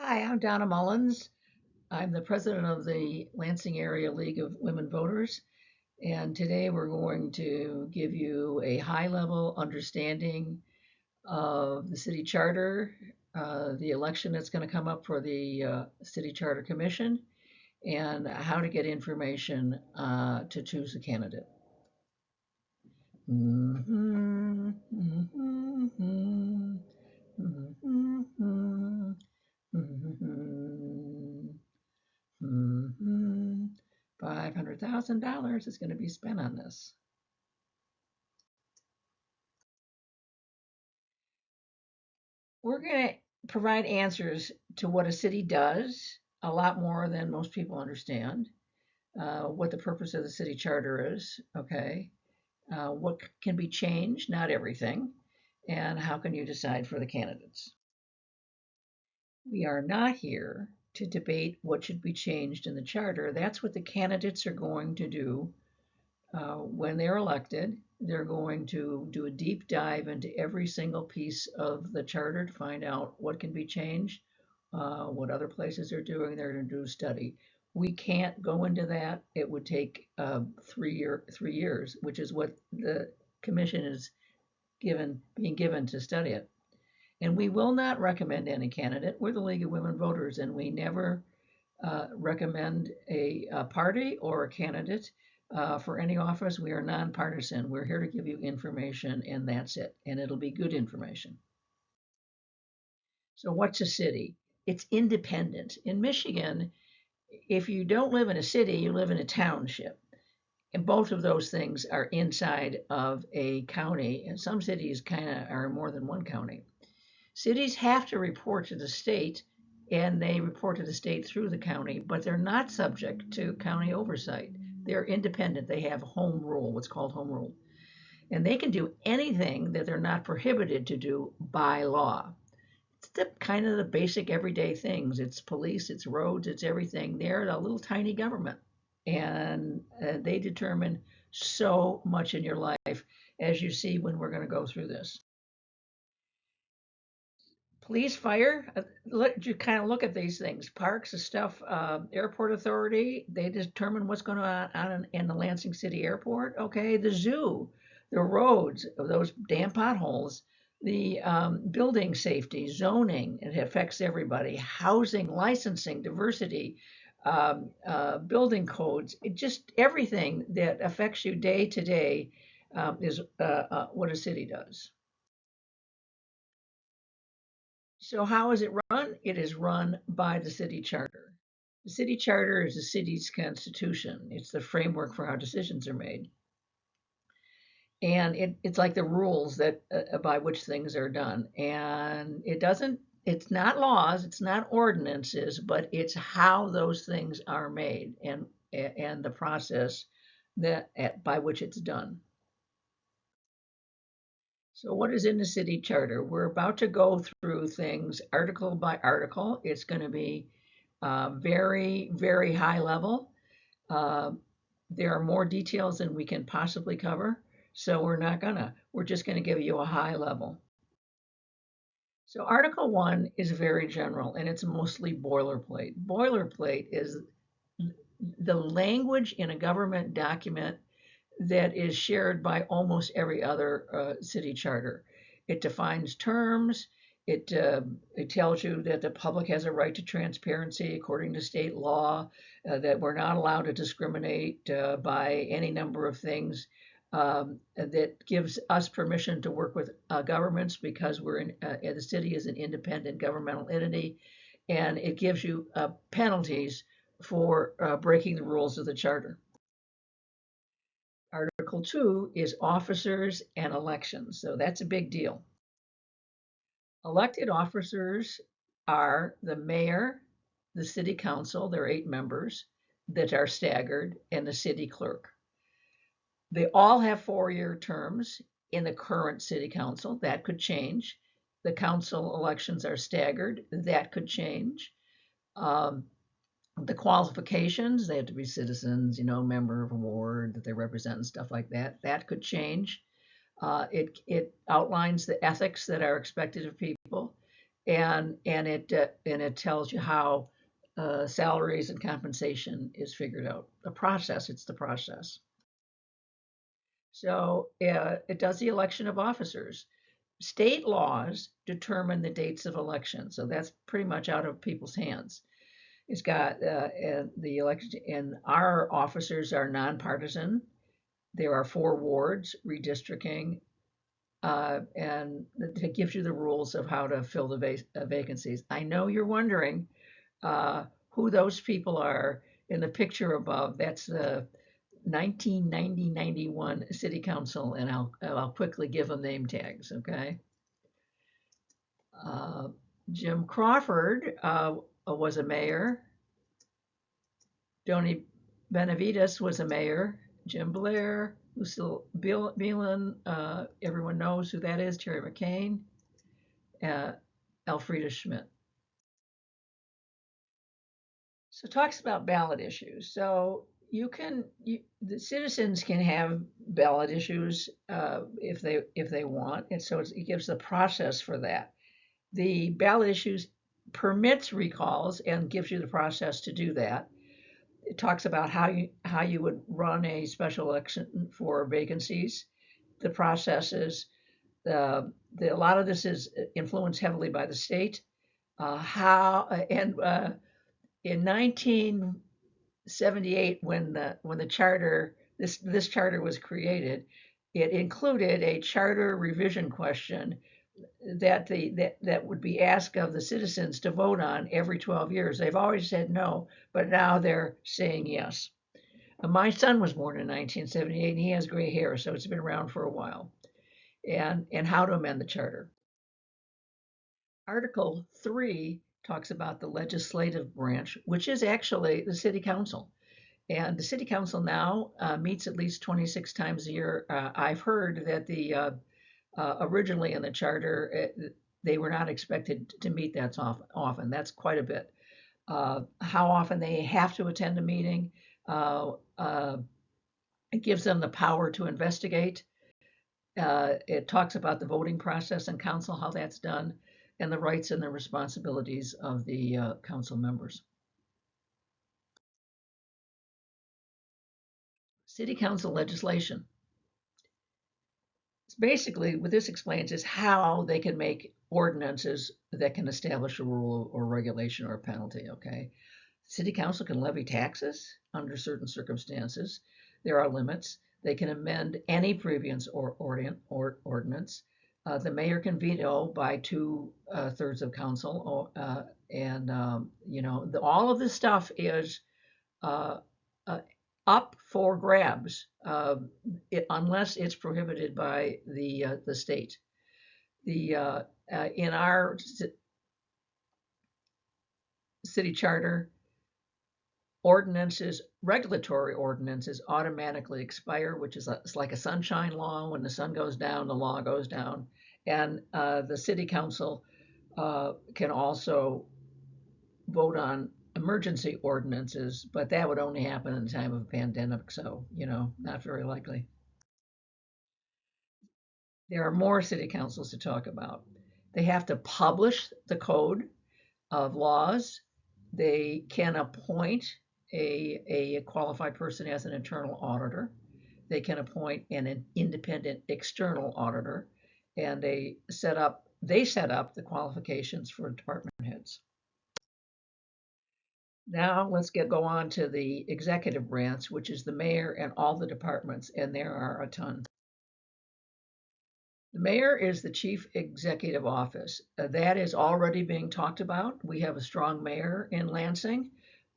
Hi, I'm Donna Mullins. I'm the president of the Lansing Area League of Women Voters, and today we're going to give you a high-level understanding of the city charter, the election that's going to come up for the City Charter Commission, and how to get information to choose a candidate. Mhm, mhm, mhm, mhm, mhm, mhm. $500,000 is going to be spent on this. We're going to provide answers to what a city does, a lot more than most people understand, what the purpose of the city charter is, okay, what can be changed, not everything, and how can you decide for the candidates. We are not here to debate what should be changed in the charter. That's what the candidates are going to do when they're elected. They're going to do a deep dive into every single piece of the charter to find out what can be changed, what other places are doing. They're going to do a study. We can't go into that. It would take 3 years, which is what the commission is being given to study it. And we will not recommend any candidate. We're the League of Women Voters, and we never recommend a party or a candidate for any office. We are nonpartisan. We're here to give you information, and that's it. And it'll be good information. So, what's a city? It's independent. In Michigan, if you don't live in a city, you live in a township. And both of those things are inside of a county. And some cities kind of are more than one county. Cities have to report to the state, and they report to the state through the county, but they're not subject to county oversight. They're independent. They have home rule, what's called home rule. And they can do anything that they're not prohibited to do by law. It's the kind of the basic everyday things. It's police, it's roads, it's everything. They're a little tiny government. And they determine so much in your life, as you see when we're going to go through this. Police, fire, let you kind of look at these things. Parks and stuff, airport authority, they determine what's going on in the Lansing City Airport. Okay, the zoo, the roads, those damn potholes, the building safety, zoning, it affects everybody. Housing, licensing, diversity, building codes, it just everything that affects you day to day is what a city does. So how is it run? It is run by the city charter. The city charter is the city's constitution. It's the framework for how decisions are made. And it's like the rules that by which things are done. And it's not laws, it's not ordinances, but it's how those things are made and the process by which it's done. So what is in the city charter? We're about to go through things article by article. It's going to be very, very high level. Uh, there are more details than we can possibly cover, so we're just gonna give you a high level. So Article 1 is very general, and it's mostly boilerplate. Boilerplate is the language in a government document that is shared by almost every other city charter. It defines terms. It tells you that the public has a right to transparency according to state law, that we're not allowed to discriminate by any number of things. That gives us permission to work with governments because the city is an independent governmental entity, and it gives you penalties for breaking the rules of the charter. Article 2 is officers and elections. So that's a big deal. Elected officers are the mayor, the city council, there are 8 members that are staggered, and the city clerk. They all have 4-year terms in the current city council. That could change. The council elections are staggered. That could change. Um, the qualifications, they have to be citizens, member of a ward that they represent and stuff like that. That could change. It outlines the ethics that are expected of people. and it tells you how salaries and compensation is figured out. The process, it's the process. So it does the election of officers. State laws determine the dates of elections, so that's pretty much out of people's hands. It's got the election, and our officers are nonpartisan. There are 4 wards, redistricting, and it gives you the rules of how to fill the vacancies. I know you're wondering who those people are in the picture above. That's the 1990-91 City Council, and I'll quickly give them name tags, okay? Uh, Jim Crawford was a mayor. Joni Benavides was a mayor. Jim Blair, Lucille Beelan, everyone knows who that is. Terry McCain, Elfrida Schmidt. So it talks about ballot issues. So the citizens can have ballot issues if they want, and so it gives the process for that. The ballot issues permits recalls and gives you the process to do that. It talks about how you would run a special election for vacancies. The process is a lot of this is influenced heavily by the state. How and In 1978, when the charter this charter was created, it included a charter revision question that would be asked of the citizens to vote on every 12 years. They've always said no, but now they're saying yes. My son was born in 1978, and he has gray hair, so it's been around for a while. And how to amend the charter. Article 3 talks about the legislative branch, which is actually the city council. And the city council now meets at least 26 times a year. I've heard that originally in the charter, they were not expected to meet that often. That's quite a bit. How often they have to attend a meeting, it gives them the power to investigate. It talks about the voting process and council, how that's done, and the rights and the responsibilities of the council members. City council legislation. Basically, what this explains is how they can make ordinances that can establish a rule or regulation or a penalty, okay? City council can levy taxes under certain circumstances. There are limits. They can amend any previous ordinance. The mayor can veto by 2/3 of council, and all of this stuff is uh, uh, up for grabs unless it's prohibited by the state. In our city charter, regulatory ordinances automatically expire, which is it's like a sunshine law. When the sun goes down, the law goes down. And the city council can also vote on emergency ordinances, but that would only happen in the time of a pandemic, so, not very likely. There are more city councils to talk about. They have to publish the code of laws. They can appoint a qualified person as an internal auditor. They can appoint an independent external auditor, and they set up the qualifications for department heads. Now let's go on to the executive branch, which is the mayor and all the departments, and there are a ton. The mayor is the chief executive office. That is already being talked about. We have a strong mayor in Lansing.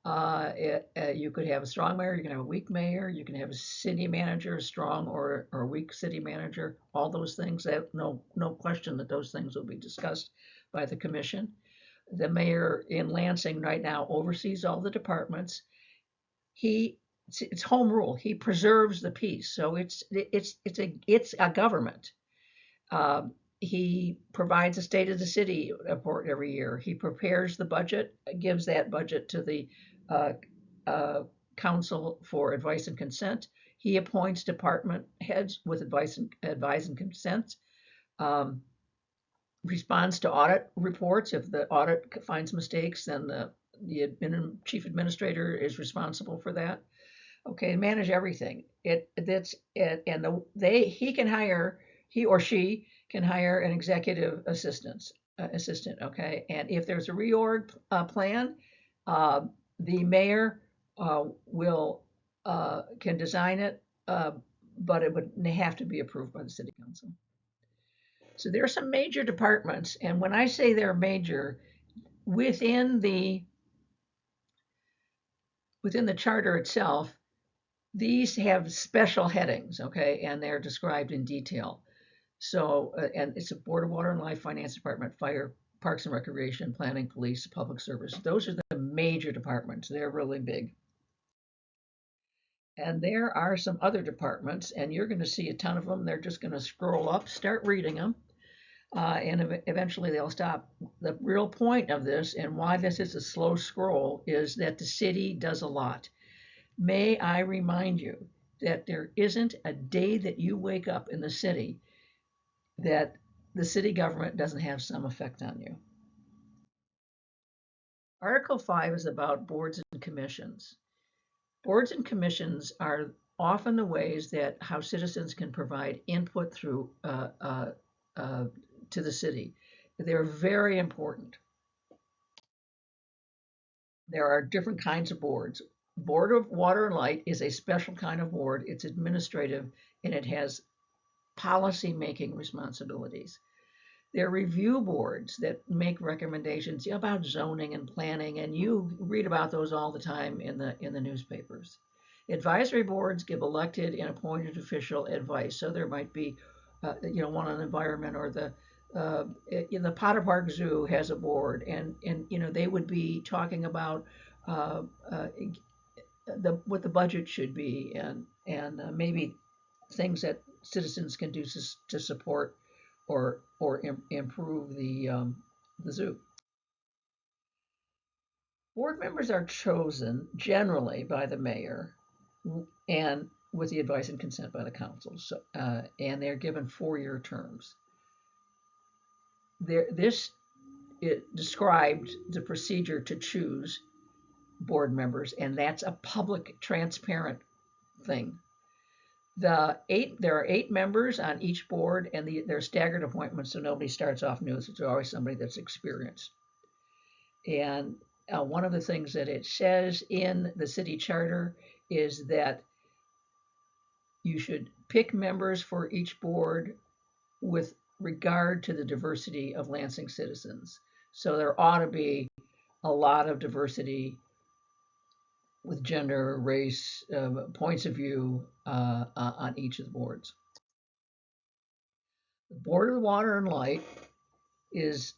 You could have a strong mayor, you can have a weak mayor, you can have a city manager, a strong or a weak city manager, all those things. No question that those things will be discussed by the commission. The mayor in Lansing right now oversees all the departments. It's home rule. He preserves the peace. So it's a government. He provides a state of the city report every year. He prepares the budget, gives that budget to the council for advice and consent. He appoints department heads with advice and consent. responds to audit reports. If the audit finds mistakes, then the chief administrator is responsible for that. Okay, manage everything. That's it, and he or she can hire an executive assistant. Okay, and if there's a reorg plan, uh, the mayor will can design it, but it would have to be approved by the city council. So there are some major departments, and when I say they're major, within the within the charter itself, these have special headings, okay, and they're described in detail. So, and it's a Board of Water and Life, Finance Department, Fire, Parks and Recreation, Planning, Police, Public Service. Those are the major departments. They're really big. And there are some other departments, and you're going to see a ton of them. They're just going to scroll up, start reading them, and eventually they'll stop. The real point of this and why this is a slow scroll is that the city does a lot. May I remind you that there isn't a day that you wake up in the city that the city government doesn't have some effect on you. Article 5 is about boards and commissions. Boards and commissions are often the ways that how citizens can provide input through uh, to the city. They're very important. There are different kinds of boards. Board of Water and Light is a special kind of board. It's administrative and it has policy making responsibilities. There are review boards that make recommendations about zoning and planning, and you read about those all the time in the newspapers. Advisory boards give elected and appointed official advice. So there might be, one on environment, or in the Potter Park Zoo has a board, and they would be talking about uh, uh, what the budget should be, and maybe things that citizens can do to support or improve the zoo. Board members are chosen generally by the mayor and with the advice and consent by the council. So, and they're given 4-year terms. This it described the procedure to choose board members, and that's a public, transparent thing. There are 8 members on each board, and they're staggered appointments, so nobody starts off new. So there's always somebody that's experienced. And one of the things that it says in the city charter is that you should pick members for each board with regard to the diversity of Lansing citizens. So there ought to be a lot of diversity with gender, race, points of view on each of the boards. The Board of Water and Light is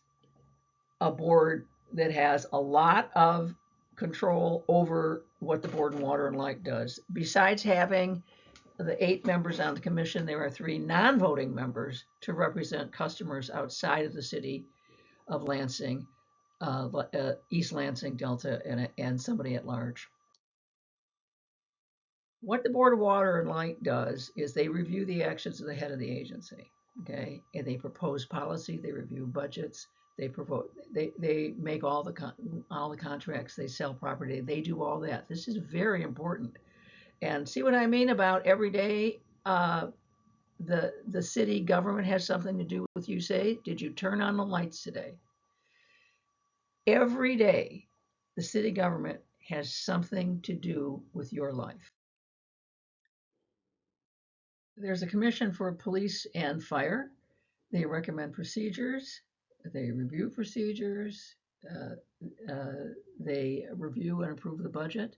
a board that has a lot of control over what the Board of Water and Light does. Besides having the 8 members on the commission, there are 3 non-voting members to represent customers outside of the city of Lansing, East Lansing, Delta, and somebody at large. What the Board of Water and Light does is they review the actions of the head of the agency, okay? And they propose policy, they review budgets, they make all the contracts, they sell property, they do all that. This is very important. And see what I mean about every day the city government has something to do with you. Say, did you turn on the lights today? Every day the city government has something to do with your life. There's a commission for police and fire. They recommend procedures, they review procedures, uh, they review and approve the budget.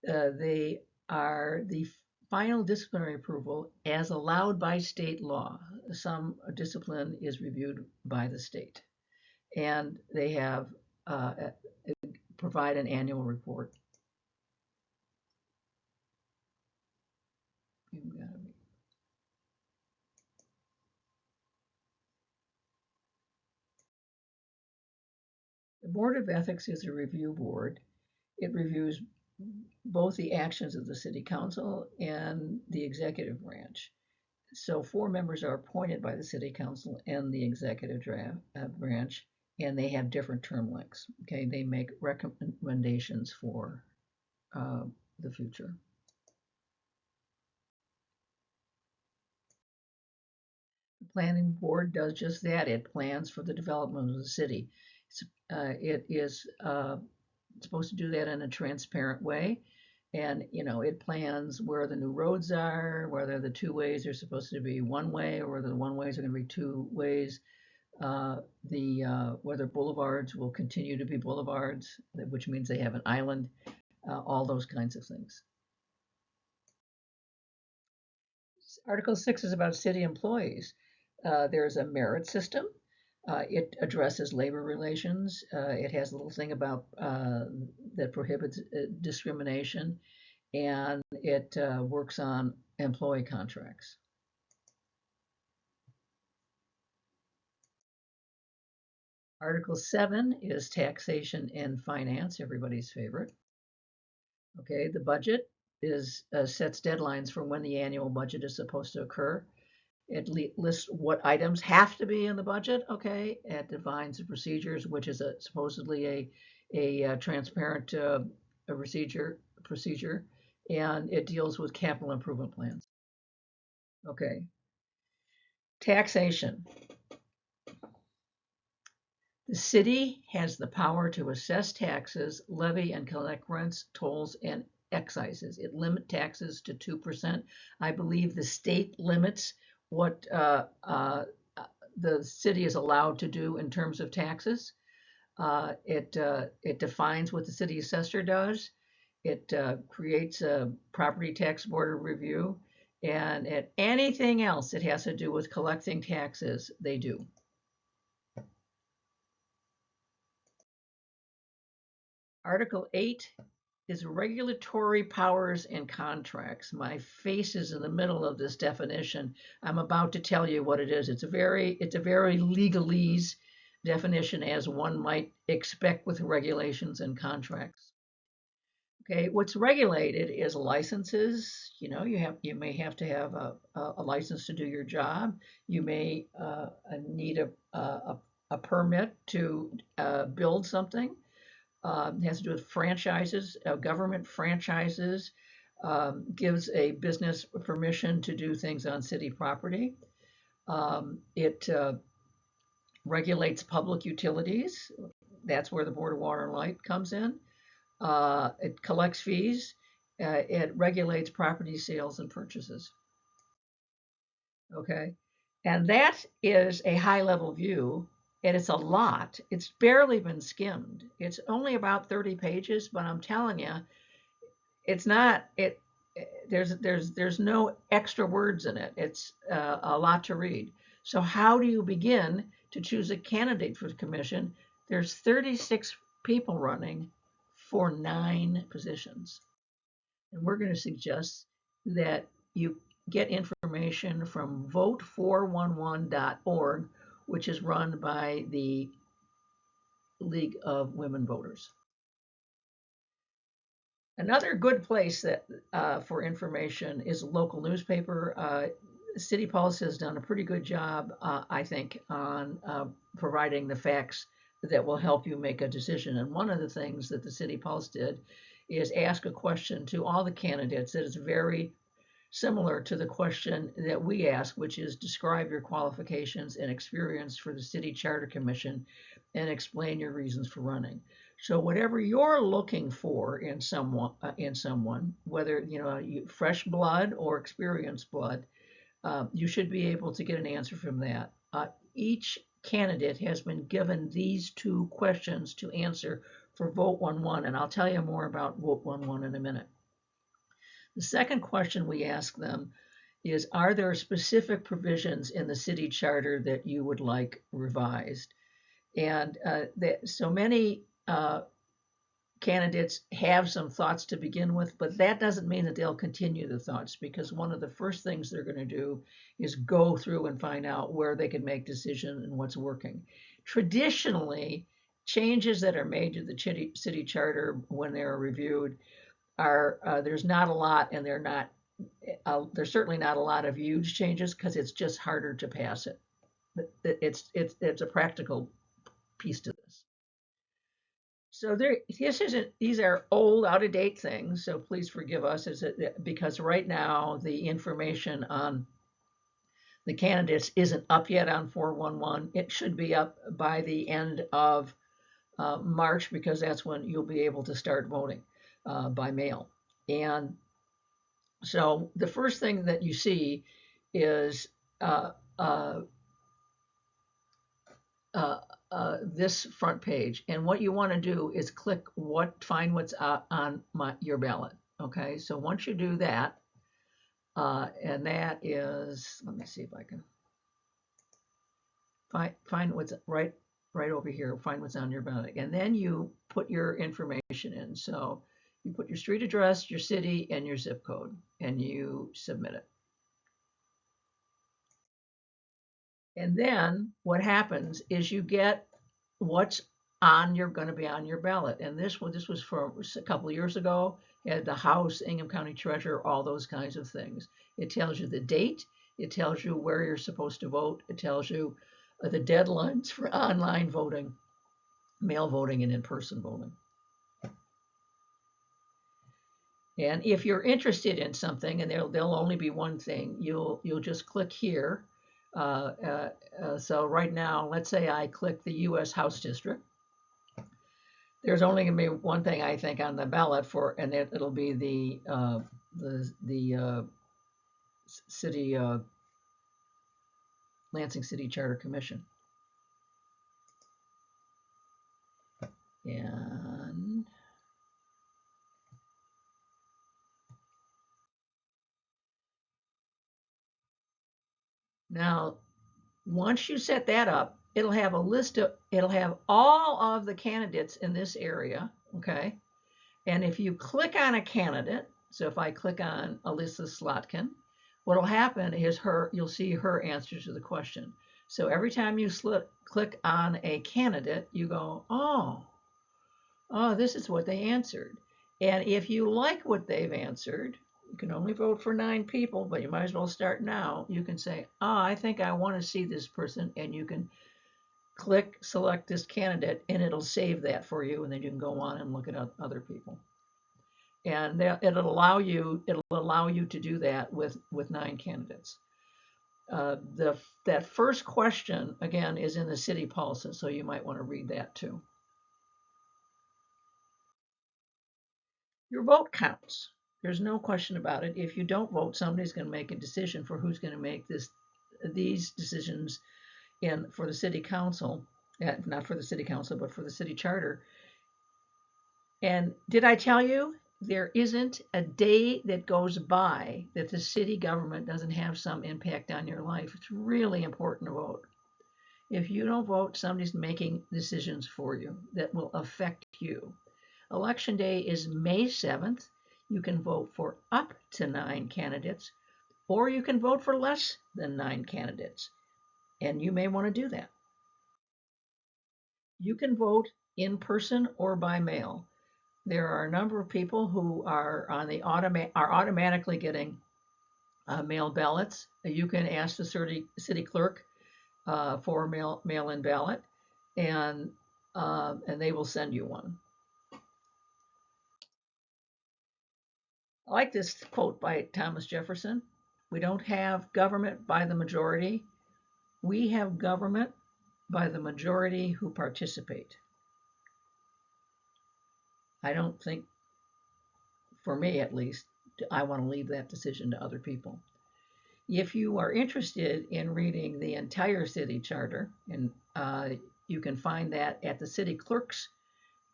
They are the final disciplinary approval as allowed by state law. Some discipline is reviewed by the state, and they have uh, provide an annual report. The Board of Ethics is a review board. It reviews both the actions of the city council and the executive branch. So 4 members are appointed by the city council and the executive branch, and they have different term lengths. Okay, they make recommendations for uh, the future. The planning board does just that. It plans for the development of the city. It is supposed to do that in a transparent way. And, it plans where the new roads are, whether the 2 ways are supposed to be one way or whether the one ways are going to be 2 ways. Whether boulevards will continue to be boulevards, which means they have an island, all those kinds of things. Article 6 is about city employees. There's a merit system. It addresses labor relations. It has a little thing about that prohibits discrimination, and it works on employee contracts. Article 7 is taxation and finance, everybody's favorite. Okay, the budget sets deadlines for when the annual budget is supposed to occur. It lists what items have to be in the budget. Okay, it defines the procedures, which is supposedly a transparent a procedure, and it deals with capital improvement plans. Okay, taxation. The city has the power to assess taxes, levy and collect rents, tolls, and excises. It limits taxes to 2%. I believe the state limits what the city is allowed to do in terms of taxes. It defines what the city assessor does. It creates a property tax board of review, and anything else that has to do with collecting taxes, they do. Article 8 is regulatory powers and contracts. My face is in the middle of this definition. I'm about to tell you what it is. It's a very legalese definition, as one might expect with regulations and contracts. Okay, what's regulated is licenses. You may have to have a license to do your job. You may need a permit to build something. It has to do with franchises. Government franchises gives a business permission to do things on city property. It regulates public utilities. That's where the Board of Water and Light comes in. It collects fees. It regulates property sales and purchases. Okay. And that is a high level view, and it's a lot. It's barely been skimmed. It's only about 30 pages, but I'm telling you, it's not it there's no extra words in it. It's a lot to read. So how do you begin to choose a candidate for the commission? There's 36 people running for 9 positions. And we're going to suggest that you get information from vote411.org, which is run by the League of Women Voters. Another good place for information is a local newspaper. City Pulse has done a pretty good job, I think, on providing the facts that will help you make a decision. And one of the things that the City Pulse did is ask a question to all the candidates that is very similar to the question that we ask, which is describe your qualifications and experience for the City Charter Commission and explain your reasons for running. So whatever you're looking for in someone, whether fresh blood or experienced blood, you should be able to get an answer from that. Each candidate has been given these 2 questions to answer for Vote 11, and I'll tell you more about Vote 11 in a minute. The second question we ask them is, are there specific provisions in the city charter that you would like revised? And so many candidates have some thoughts to begin with, but that doesn't mean that they'll continue the thoughts, because one of the first things they're going to do is go through and find out where they can make decisions and what's working. Traditionally, changes that are made to the city charter when they're reviewed are there's not a lot, and they're not There's certainly not a lot of huge changes because it's just harder to pass it. It's a practical piece to this. So these are old, out of date things. So please forgive us, because right now the information on the candidates isn't up yet on 411. It should be up by the end of March, because that's when you'll be able to start voting by mail. And so the first thing that you see is uh, uh, this front page. And what you want to do is find what's on your ballot. Okay, so once you do that, and that is, let me see if I can find what's right over here. Find what's on your ballot, and then you put your information in. So you put your street address, your city, and your zip code, and you submit it. And then what happens is you get what's going to be on your ballot. And this was from a couple of years ago. It had the House, Ingham County Treasurer, all those kinds of things. It tells you the date. It tells you where you're supposed to vote. It tells you the deadlines for online voting, mail voting, and in-person voting. And if you're interested in something, and there'll only be one thing, you'll just click here. So right now, let's say I click the U.S. House District. There's only going to be one thing, I think, on the ballot and it'll be the city Lansing City Charter Commission. And now, once you set that up, it'll have all of the candidates in this area, okay? And if you click on a candidate, so if I click on Alyssa Slotkin, what'll happen is you'll see her answers to the question. So every time you click on a candidate, you go, oh, this is what they answered. And if you like what they've answered, you can only vote for 9 people, but you might as well start now. You can say, I think I want to see this person, and you can select this candidate, and it'll save that for you, and then you can go on and look at other people. And it'll allow you to do that with 9 candidates. That first question, again, is in the city pulse, and so you might want to read that too. Your vote counts. There's no question about it. If you don't vote, somebody's going to make a decision for who's going to make these decisions for the city council, not for the city council, but for the city charter. And did I tell you, there isn't a day that goes by that the city government doesn't have some impact on your life. It's really important to vote. If you don't vote, somebody's making decisions for you that will affect you. Election day is May 7th. You can vote for up to 9 candidates, or you can vote for less than 9 candidates. And you may want to do that. You can vote in person or by mail. There are a number of people who are automatically getting mail ballots. You can ask the city clerk for a mail-in ballot, and they will send you one. I like this quote by Thomas Jefferson. We don't have government by the majority. We have government by the majority who participate. I don't think, for me at least, I want to leave that decision to other people. If you are interested in reading the entire city charter, and you can find that at the city clerk's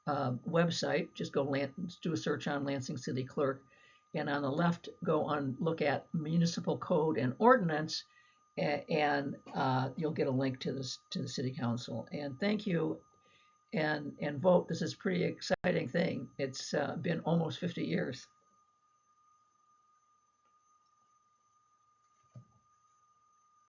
website, just do a search on Lansing City Clerk, and on the left, look at municipal code and ordinance, and you'll get a link to the city council. And thank you, and vote. This is a pretty exciting thing. It's been almost 50 years.